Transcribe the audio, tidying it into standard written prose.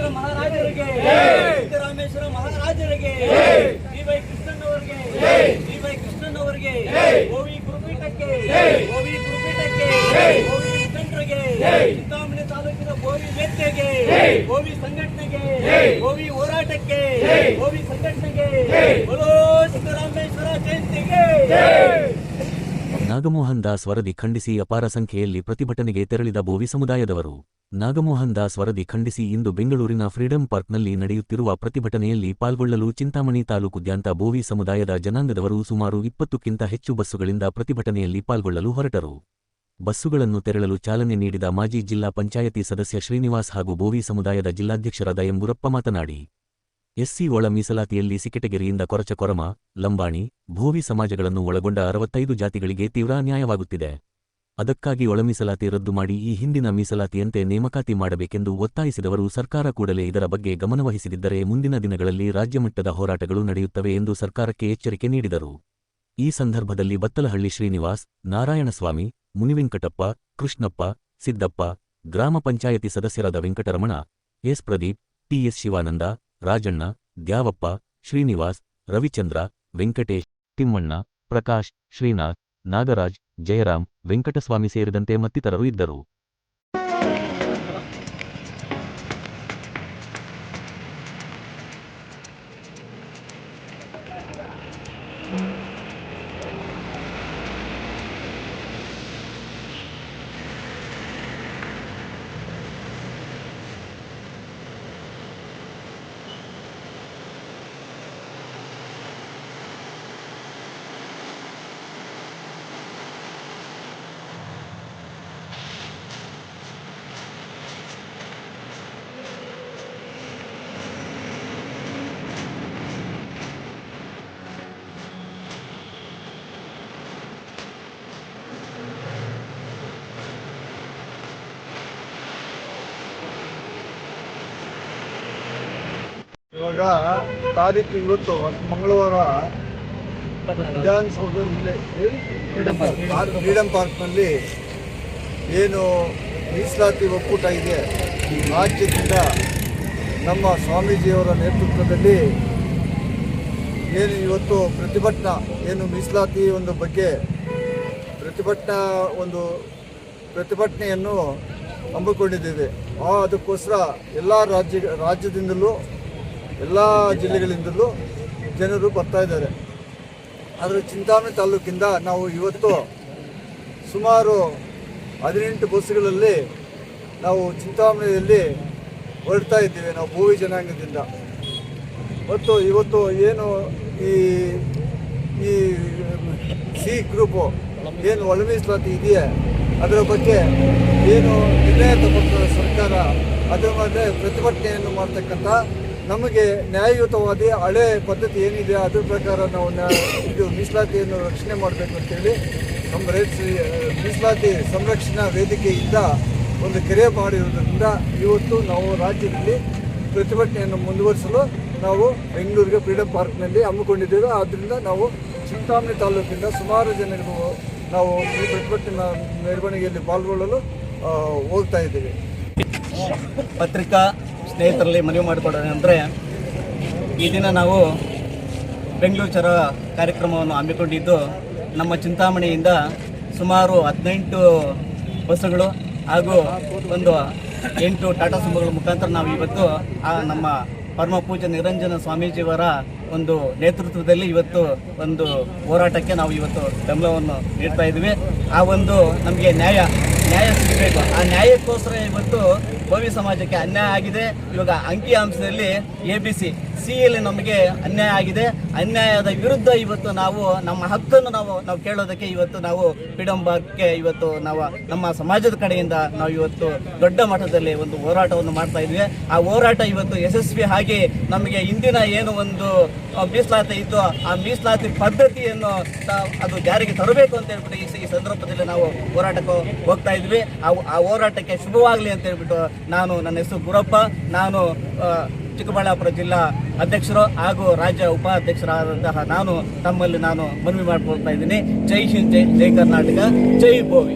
ಸಿದ್ದರಾಮೇಶ್ವರ ಮಹಾರಾಜರಿಗೆ, ಸಿದ್ದರಾಮೇಶ್ವರ ಮಹಾರಾಜರಿಗೆ, DY. ಕೃಷ್ಣಣ್ಣವರಿಗೆ, DY. ಕೃಷ್ಣಣ್ಣವರಿಗೆ, ಓವಿ ಗುರುಪೀಠಕ್ಕೆ, ಓವಿ ಗುರುಪೀಠಕ್ಕೆ, ಓವಿ ಮುಖಂಡರಿಗೆ, ಚಿಂತಾಮಣಿ ತಾಲೂಕಿನ ಓವಿ ವೇದಿಕೆಗೆ, ಓವಿ ಸಂಘಟನೆಗೆ, ಓವಿ ಹೋರಾಟಕ್ಕೆ, ಓವಿ ಸಂಘಟನೆಗೆ, ಬೋಲೋ ಸಿದ್ದರಾಮೇಶ್ವರ ಜಯಂತಿಗೆ. ನಾಗಮೋಹನ್ ದಾಸ್ ವರದಿ ಖಂಡಿಸಿ ಅಪಾರ ಸಂಖ್ಯೆಯಲ್ಲಿ ಪ್ರತಿಭಟನೆಗೆ ತೆರಳಿದ ಬೋವಿ ಸಮುದಾಯದವರು. ನಾಗಮೋಹನ್ ದಾಸ್ ವರದಿ ಖಂಡಿಸಿ ಇಂದು ಬೆಂಗಳೂರಿನ ಫ್ರೀಡಂ ಪಾರ್ಕ್ನಲ್ಲಿ ನಡೆಯುತ್ತಿರುವ ಪ್ರತಿಭಟನೆಯಲ್ಲಿ ಪಾಲ್ಗೊಳ್ಳಲು ಚಿಂತಾಮಣಿ ತಾಲೂಕುದ್ಯಾಂತ ಬೋವಿ ಸಮುದಾಯದ ಜನಾಂಗದವರು ಸುಮಾರು 20ಕ್ಕಿಂತ ಹೆಚ್ಚು ಬಸ್ಸುಗಳಿಂದ ಪ್ರತಿಭಟನೆಯಲ್ಲಿ ಪಾಲ್ಗೊಳ್ಳಲು ಹೊರಟರು. ಬಸ್ಸುಗಳನ್ನು ತೆರಳಲು ಚಾಲನೆ ನೀಡಿದ ಮಾಜಿ ಜಿಲ್ಲಾ ಪಂಚಾಯತಿ ಸದಸ್ಯ ಶ್ರೀನಿವಾಸ್ ಹಾಗೂ ಬೋವಿ ಸಮುದಾಯದ ಜಿಲ್ಲಾಧ್ಯಕ್ಷರಾದ ಎಂಬುರಪ್ಪ ಮಾತನಾಡಿ, ಎಸ್ಸಿ ಒಳ ಮೀಸಲಾತಿಯಲ್ಲಿ ಸಿಕೆಟಗೆರೆಯಿಂದ ಕೊರಚಕೊರಮ, ಲಂಬಾಣಿ, ಭೋವಿ ಸಮಾಜಗಳನ್ನು ಒಳಗೊಂಡ 65 ಜಾತಿಗಳಿಗೆ ತೀವ್ರ ಅನ್ಯಾಯವಾಗುತ್ತಿದೆ. ಅದಕ್ಕಾಗಿ ಒಳ ಮೀಸಲಾತಿ ರದ್ದು ಮಾಡಿ ಈ ಹಿಂದಿನ ಮೀಸಲಾತಿಯಂತೆ ನೇಮಕಾತಿ ಮಾಡಬೇಕೆಂದು ಒತ್ತಾಯಿಸಿದವರು ಸರ್ಕಾರ ಕೂಡಲೇ ಇದರ ಬಗ್ಗೆ ಗಮನವಹಿಸದಿದ್ದರೆ ಮುಂದಿನ ದಿನಗಳಲ್ಲಿ ರಾಜ್ಯಮಟ್ಟದ ಹೋರಾಟಗಳು ನಡೆಯುತ್ತವೆ ಎಂದು ಸರ್ಕಾರಕ್ಕೆ ಎಚ್ಚರಿಕೆ ನೀಡಿದರು. ಈ ಸಂದರ್ಭದಲ್ಲಿ ಬತ್ತಲಹಳ್ಳಿ ಶ್ರೀನಿವಾಸ್, ನಾರಾಯಣಸ್ವಾಮಿ, ಮುನಿವೆಂಕಟಪ್ಪ, ಕೃಷ್ಣಪ್ಪ, ಸಿದ್ದಪ್ಪ, ಗ್ರಾಮ ಪಂಚಾಯತಿ ಸದಸ್ಯರಾದ ವೆಂಕಟರಮಣ, ಎಸ್ ಪ್ರದೀಪ್, ಟಿಎಸ್ ಶಿವಾನಂದ, ರಾಜಣ್ಣ, ದ್ಯಾವಪ್ಪ, ಶ್ರೀನಿವಾಸ್, ರವಿಚಂದ್ರ, ವೆಂಕಟೇಶ್, ತಿಮ್ಮಣ್ಣ, ಪ್ರಕಾಶ್, ಶ್ರೀನಾಥ್, ನಾಗರಾಜ್, ಜಯರಾಮ್, ವೆಂಕಟಸ್ವಾಮಿ ಸೇರಿದಂತೆ ಮತ್ತಿತರರು ಇದ್ದರು. ಇವಾಗ ತಾರೀಕು ಇವತ್ತು ಮಂಗಳವಾರ ವಿಧಾನಸೌಧದಲ್ಲಿ ಫ್ರೀಡಂ ಪಾರ್ಕ್ನಲ್ಲಿ ಏನು ಮೀಸಲಾತಿ ಒಕ್ಕೂಟ ಇದೆ, ರಾಜ್ಯದಿಂದ ನಮ್ಮ ಸ್ವಾಮೀಜಿಯವರ ನೇತೃತ್ವದಲ್ಲಿ ಏನು ಇವತ್ತು ಏನು ಮೀಸಲಾತಿ ಒಂದು ಬಗ್ಗೆ ಪ್ರತಿಭಟನೆಯನ್ನು ಹಮ್ಮಿಕೊಂಡಿದ್ದೇವೆ. ಅದಕ್ಕೋಸ್ಕರ ಎಲ್ಲ ರಾಜ್ಯದಿಂದಲೂ ಎಲ್ಲ ಜಿಲ್ಲೆಗಳಿಂದಲೂ ಜನರು ಬರ್ತಾ ಇದ್ದಾರೆ. ಆದರೆ ಚಿಂತಾಮಣಿ ತಾಲೂಕಿಂದ ನಾವು ಇವತ್ತು ಸುಮಾರು 18 ಬಸ್ಸುಗಳಲ್ಲಿ ನಾವು ಚಿಂತಾಮಣಿಯಲ್ಲಿ ಹೊರಡ್ತಾ ಇದ್ದೀವಿ. ನಾವು ಬೋವಿ ಜನಾಂಗದಿಂದ ಮತ್ತು ಇವತ್ತು ಏನು ಈ ಸಿ ಗ್ರೂಪು ಏನು ಒಳ ಮೀಸಲಾತಿ ಇದೆಯೇ ಅದರ ಬಗ್ಗೆ ಏನು ನಿರ್ಣಯ ತಗೊಂಡ ಸರ್ಕಾರ ಅದರ ಮೇಲೆ ಪ್ರತಿಭಟನೆಯನ್ನು ಮಾಡ್ತಕ್ಕಂಥ ನಮಗೆ ನ್ಯಾಯಯುತವಾದಿ ಹಳೆ ಪದ್ಧತಿ ಏನಿದೆ ಅದ್ರ ಪ್ರಕಾರ ನಾವು ಇದು ಮೀಸಲಾತಿಯನ್ನು ರಕ್ಷಣೆ ಮಾಡಬೇಕು ಅಂತೇಳಿ ನಮ್ಮ ಮೀಸಲಾತಿ ಸಂರಕ್ಷಣಾ ವೇದಿಕೆಯಿಂದ ಒಂದು ಕರೆ ಮಾಡಿರುವುದರಿಂದ ಇವತ್ತು ನಾವು ರಾಜ್ಯದಲ್ಲಿ ಪ್ರತಿಭಟನೆಯನ್ನು ಮುಂದುವರಿಸಲು ನಾವು ಬೆಂಗಳೂರಿಗೆ ಫ್ರೀಡಂ ಪಾರ್ಕ್ನಲ್ಲಿ ಹಮ್ಮಿಕೊಂಡಿದ್ದೇವೆ. ಆದ್ದರಿಂದ ನಾವು ಚಿಂತಾಮಣಿ ತಾಲೂಕಿಂದ ಸುಮಾರು ಜನರು ನಾವು ಈ ಪ್ರತಿಭಟನಾ ಮೆರವಣಿಗೆಯಲ್ಲಿ ಪಾಲ್ಗೊಳ್ಳಲು ಹೋಗ್ತಾ ಇದ್ದೀವಿ. ಪತ್ರಿಕಾ ಸ್ನೇಹಿತರಲ್ಲಿ ಮನವಿ ಮಾಡಿಕೊಡೋಣ ಅಂದರೆ, ಈ ದಿನ ನಾವು ಬೆಂಗಳೂರು ಚರ ಕಾರ್ಯಕ್ರಮವನ್ನು ಹಮ್ಮಿಕೊಂಡಿದ್ದು ನಮ್ಮ ಚಿಂತಾಮಣಿಯಿಂದ ಸುಮಾರು 18 ಬಸ್ಸುಗಳು ಹಾಗೂ ಒಂದು 8 ಟಾಟಾ ಸುಮೋಗಳ ಮುಖಾಂತರ ನಾವು ಇವತ್ತು ನಮ್ಮ ಪರಮ ಪೂಜ್ಯ ನಿರಂಜನ ಸ್ವಾಮೀಜಿಯವರ ಒಂದು ನೇತೃತ್ವದಲ್ಲಿ ಇವತ್ತು ಒಂದು ಹೋರಾಟಕ್ಕೆ ನಾವು ಇವತ್ತು ಬೆಂಬಲವನ್ನು ನೀಡ್ತಾ ಇದ್ದೀವಿ. ಆ ಒಂದು ನಮಗೆ ನ್ಯಾಯ ಸಿಗಬೇಕು. ಆ ನ್ಯಾಯಕ್ಕೋಸ್ಕರ ಇವತ್ತು ಬೋವಿ ಸಮಾಜಕ್ಕೆ ಅನ್ಯಾಯ ಆಗಿದೆ. ಇವಾಗ ಅಂಕಿಅಂಶದಲ್ಲಿ ABC ಸಿಯಲ್ಲಿ ನಮಗೆ ಅನ್ಯಾಯ ಆಗಿದೆ. ಅನ್ಯಾಯದ ವಿರುದ್ಧ ಇವತ್ತು ನಾವು ನಮ್ಮ ಹಕ್ಕನ್ನು ನಾವು ಕೇಳೋದಕ್ಕೆ ಇವತ್ತು ನಾವು ಫ್ರೀಡಂ ಪಾರ್ಕ್ಗೆ ಇವತ್ತು ನಾವು ನಮ್ಮ ಸಮಾಜದ ಕಡೆಯಿಂದ ನಾವು ಇವತ್ತು ದೊಡ್ಡ ಮಟ್ಟದಲ್ಲಿ ಒಂದು ಹೋರಾಟವನ್ನು ಮಾಡ್ತಾ ಇದ್ವಿ. ಆ ಹೋರಾಟ ಇವತ್ತು ಯಶಸ್ವಿ ಆಗಿ ನಮಗೆ ಇಂದಿನ ಏನು ಒಂದು ಮೀಸಲಾತಿ ಇತ್ತು ಆ ಮೀಸಲಾತಿ ಪದ್ಧತಿಯನ್ನು ಅದು ಜಾರಿಗೆ ತರಬೇಕು ಅಂತ ಹೇಳ್ಬಿಟ್ಟು ಈ ಸಂದರ್ಭದಲ್ಲಿ ನಾವು ಹೋರಾಟಕ್ಕೆ ಹೋಗ್ತಾ ಇದ್ವಿ. ಆ ಹೋರಾಟಕ್ಕೆ ಶುಭವಾಗಲಿ ಅಂತ ಹೇಳ್ಬಿಟ್ಟು ನನ್ನ ಹೆಸರು ಗುರಪ್ಪ, ನಾನು ಚಿಕ್ಕಬಳ್ಳಾಪುರ ಜಿಲ್ಲಾ ಅಧ್ಯಕ್ಷರು ಹಾಗೂ ರಾಜ್ಯ ಉಪಾಧ್ಯಕ್ಷರಾದಂತಹ ತಮ್ಮಲ್ಲಿ ನಾನು ಮನವಿ ಮಾಡಿಕೊಳ್ತಾ ಇದ್ದೀನಿ. ಜೈ ಹಿಂದ್, ಜೈ ಕರ್ನಾಟಕ, ಜೈ ಬೋವಿ.